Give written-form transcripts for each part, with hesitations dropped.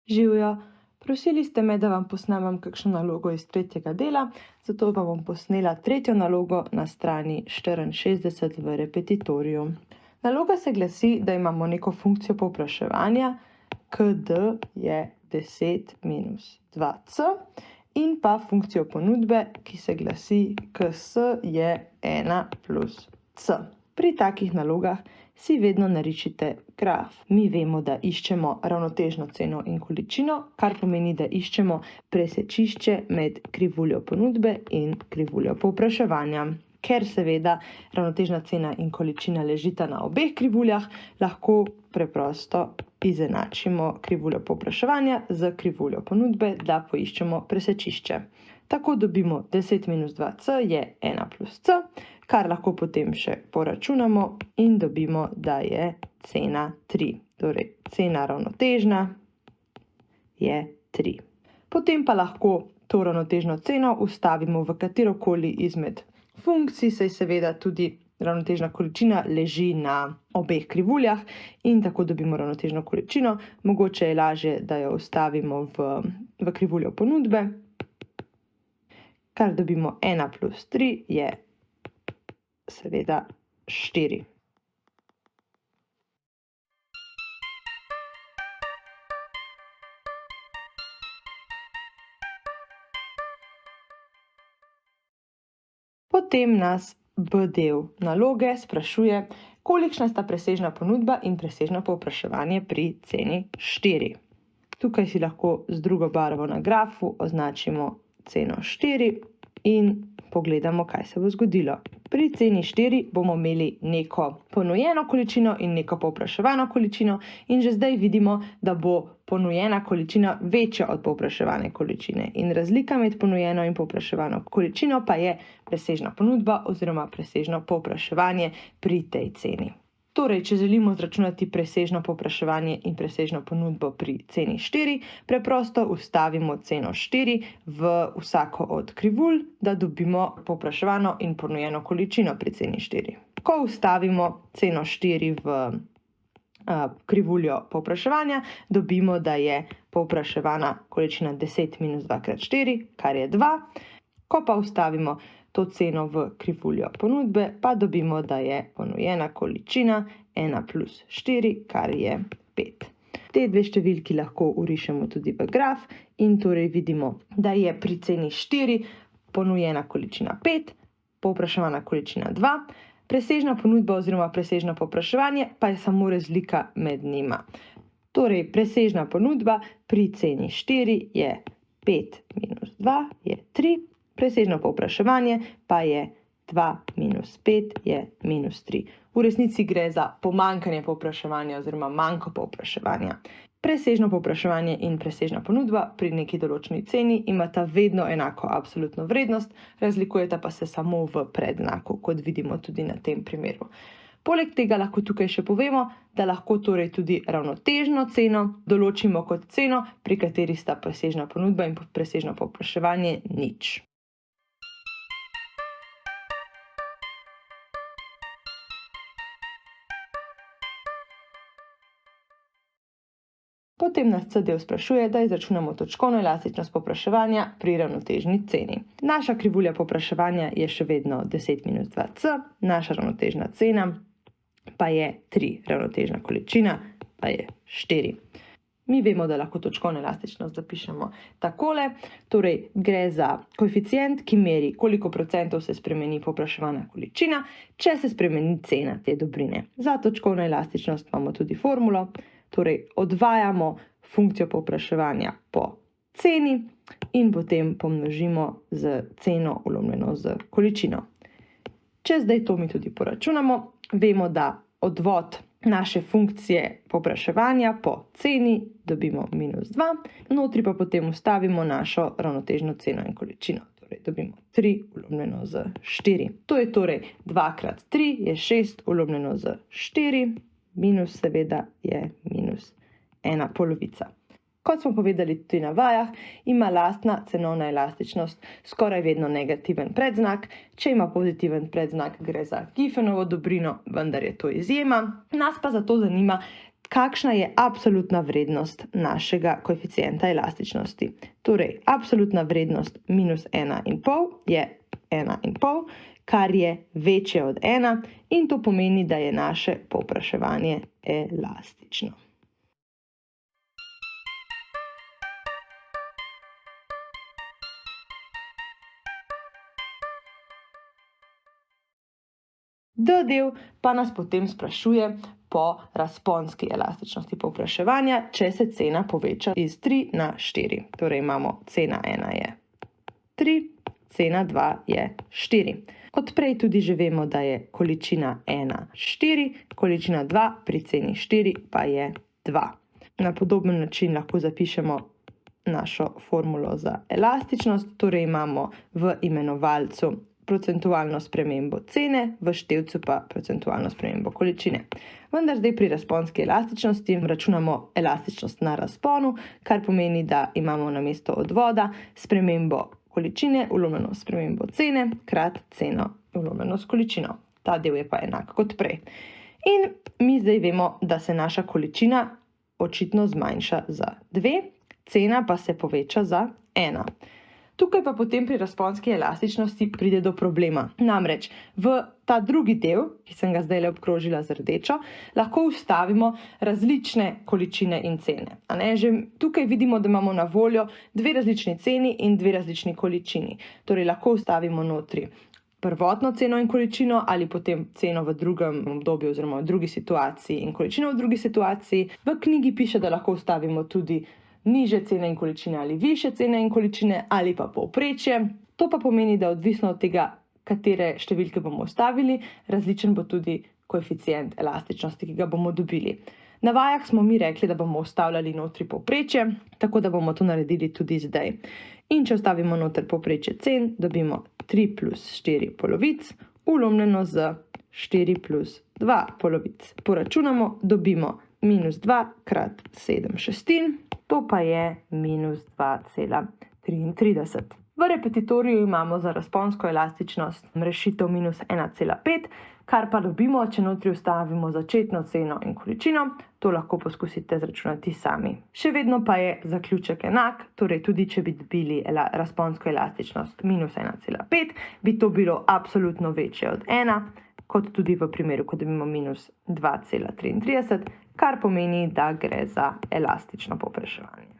Živjo, prosili ste me, da vam posnamem kakšno nalogo iz tretjega dela, zato vam bom posnela tretjo nalogo na strani 64 v repetitoriju. Naloga se glasi, da imamo neko funkcijo povpraševanja, kd je 10 minus 2c, in pa funkcijo ponudbe, ki se glasi, ks je 1 plus c. Pri takih nalogah si vedno narišite graf. Mi vemo, da iščemo ravnotežno ceno in količino, kar pomeni, da iščemo presečišče med krivuljo ponudbe in krivuljo povpraševanja. Ker seveda ravnotežna cena in količina ležita na obeh krivuljah, lahko preprosto izenačimo krivuljo povpraševanja z krivuljo ponudbe, da poiščemo presečišče. Tako dobimo 10 minus 2c je 1 plus c, kar lahko potem še poračunamo in dobimo, da je cena 3. Torej, cena ravnotežna je 3. Potem pa lahko to ravnotežno ceno vstavimo v katerokoli izmed funkcij, saj seveda tudi ravnotežna količina leži na obeh krivuljah in tako dobimo ravnotežno količino. Mogoče je lažje, da jo vstavimo v krivuljo ponudbe, kar dobimo 1 plus 3 je seveda 4. Potem nas B del naloge sprašuje, kolikšna sta presežna ponudba in presežno povpraševanje pri ceni 4. Tukaj si lahko z drugo barvo na grafu označimo ceno 4 in pogledamo, kaj se bo zgodilo. Pri ceni 4 bomo imeli neko ponujeno količino in neko povpraševano količino in že zdaj vidimo, da bo ponujena količina večja od povpraševane količine. In razlika med ponujeno in povpraševano količino pa je presežna ponudba oziroma presežno povpraševanje pri tej ceni. Torej, če želimo izračunati presežno povpraševanje in presežno ponudbo pri ceni 4, preprosto vstavimo ceno 4 v vsako od krivulj, da dobimo povpraševano in ponujeno količino pri ceni 4. Ko vstavimo ceno 4 v krivuljo povpraševanja, dobimo, da je povpraševana količina 10 minus 2 krat 4, kar je 2. Ko pa vstavimo to ceno v krivuljo ponudbe, pa dobimo, da je ponujena količina 1 plus 4, kar je 5. Te dve številki lahko vrišemo tudi v graf in torej vidimo, da je pri ceni 4 ponujena količina 5, povpraševana količina 2, presežna ponudba oziroma presežno povpraševanje pa je samo razlika med njima. Torej, presežna ponudba pri ceni 4 je 5 minus 2 je 3, presežno povpraševanje pa je 2 minus 5 je minus 3. V resnici gre za pomanjkanje povpraševanja oziroma manko povpraševanja. Presežno povpraševanje in presežna ponudba pri neki določeni ceni imata vedno enako absolutno vrednost, razlikujeta pa se samo v predznaku, kot vidimo tudi na tem primeru. Poleg tega lahko tukaj še povemo, da lahko torej tudi ravnotežno ceno določimo kot ceno, pri kateri sta presežna ponudba in presežno povpraševanje nič. Potem nas C del sprašuje, da izračunamo točkovno elastičnost povpraševanja pri ravnotežni ceni. Naša krivulja povpraševanja je še vedno 10 minus 2c, naša ravnotežna cena pa je 3, ravnotežna količina pa je 4. Mi vemo, da lahko točkovno elastičnost zapišemo takole, torej gre za koeficient, ki meri, koliko procentov se spremeni povpraševana količina, če se spremeni cena te dobrine. Za točkovno elastičnost imamo tudi formulo, torej odvajamo funkcijo povpraševanja po ceni in potem pomnožimo z ceno vlomljeno z količino. Če zdaj to mi tudi poračunamo, vemo, da odvod naše funkcije povpraševanja po ceni dobimo minus 2, notri pa potem vstavimo našo ravnotežno ceno in količino. Torej dobimo 3 vlomljeno z 4. To je torej 2 krat 3 je 6 vlomljeno z 4, minus seveda je minus 1 polovica. Kot smo povedali tudi na vajah, ima lastna cenovna elastičnost skoraj vedno negativen predznak. Če ima pozitiven predznak, gre za Giffenovo dobrino, vendar je to izjema. Nas pa zato zanima, kakšna je absolutna vrednost našega koeficienta elastičnosti. Torej, absolutna vrednost minus 1,5 je 1,5, kar je večje od 1 in to pomeni, da je naše povpraševanje elastično. D-del pa nas potem sprašuje po razponski elastičnosti povpraševanja, če se cena poveča iz 3 na 4. Torej imamo cena 1 je 3, cena 2 je 4. Od prej tudi že vemo, da je količina 1 4, količina 2 pri ceni 4 pa je 2. Na podoben način lahko zapišemo našo formulo za elastičnost, torej imamo v imenovalcu procentualno spremembo cene, v števcu pa procentualno spremembo količine. Vendar zdaj pri razponski elastičnosti računamo elastičnost na razponu, kar pomeni, da imamo namesto odvoda spremembo količine vlomljeno s spremembo cene krat ceno vlomljeno s količino. Ta del je pa enak kot prej. In mi zdaj vemo, da se naša količina očitno zmanjša za 2, cena pa se poveča za 1. Tukaj pa potem pri razponski elastičnosti pride do problema. Namreč v ta drugi del, ki sem ga zdaj obkrožila z rdečo, lahko vstavimo različne količine in cene. Že tukaj vidimo, da imamo na voljo 2 različni ceni in 2 različni količini. Torej lahko vstavimo notri prvotno ceno in količino ali potem ceno v drugem obdobju oziroma v drugi situaciji in količino v drugi situaciji. V knjigi piše, da lahko vstavimo tudi nižje cene in količine ali više cene in količine ali pa povprečje. To pa pomeni, da odvisno od tega, katere številke bomo vstavili, različen bo tudi koeficient elastičnosti, ki ga bomo dobili. Na vajah smo mi rekli, da bomo vstavljali notri povprečje, tako da bomo to naredili tudi zdaj. In če vstavimo noter povprečje cen, dobimo 3 plus 4 polovic, vlomljeno z 4 plus 2 polovic. Poračunamo, dobimo minus 2 krat 7 šestin, to pa je minus 2,33. V repetitoriju imamo za razponsko elastičnost rešitev minus 1,5, kar pa dobimo, če notri vstavimo začetno ceno in količino. To lahko poskusite zračunati sami. Še vedno pa je zaključek enak, torej tudi če bi dobili razponsko elastičnost minus 1,5, bi to bilo absolutno večje od 1, kot tudi v primeru, ko dobimo minus 2,33, kar pomeni, da gre za elastično povpraševanje.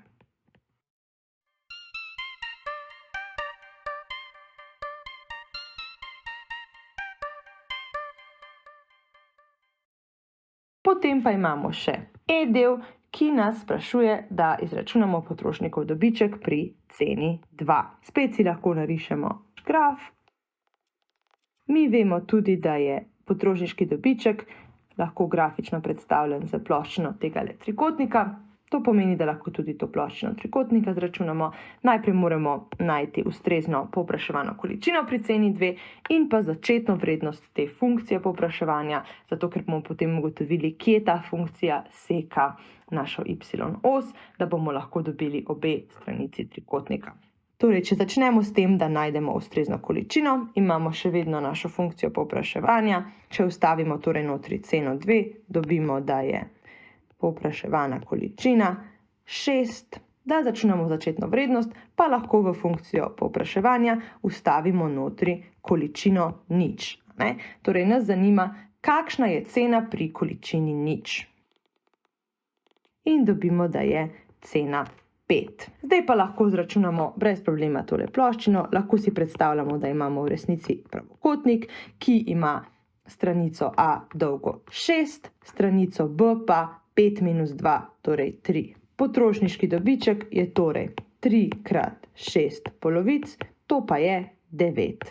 Potem pa imamo še E-del, ki nas sprašuje, da izračunamo potrošnikov dobiček pri ceni 2. Spet si lahko narišemo graf. Mi vemo tudi, da je potrošniški dobiček lahko grafično predstavljen z ploščino tega trikotnika. To pomeni, da lahko tudi to ploščino trikotnika zračunamo. Najprej moramo najti ustrezno povpraševano količino pri ceni 2 in pa začetno vrednost te funkcije povpraševanja, zato ker bomo potem ugotovili, kje ta funkcija seka našo y-os, da bomo lahko dobili obe stranici trikotnika. Torej, če začnemo s tem, da najdemo ustrezno količino, imamo še vedno našo funkcijo povpraševanja. Če vstavimo torej notri ceno 2, dobimo, da je povpraševana količina 6. Da začnemo začetno vrednost, pa lahko v funkcijo povpraševanja vstavimo notri količino 0. Torej, nas zanima, kakšna je cena pri količini 0. In dobimo, da je cena 5. Zdaj pa lahko zračunamo brez problema tole ploščino. Lahko si predstavljamo, da imamo v resnici pravokotnik, ki ima stranico A dolgo 6, stranico B pa 5 minus 2, torej 3. Potrošniški dobiček je torej 3 krat 6 polovic, to pa je 9.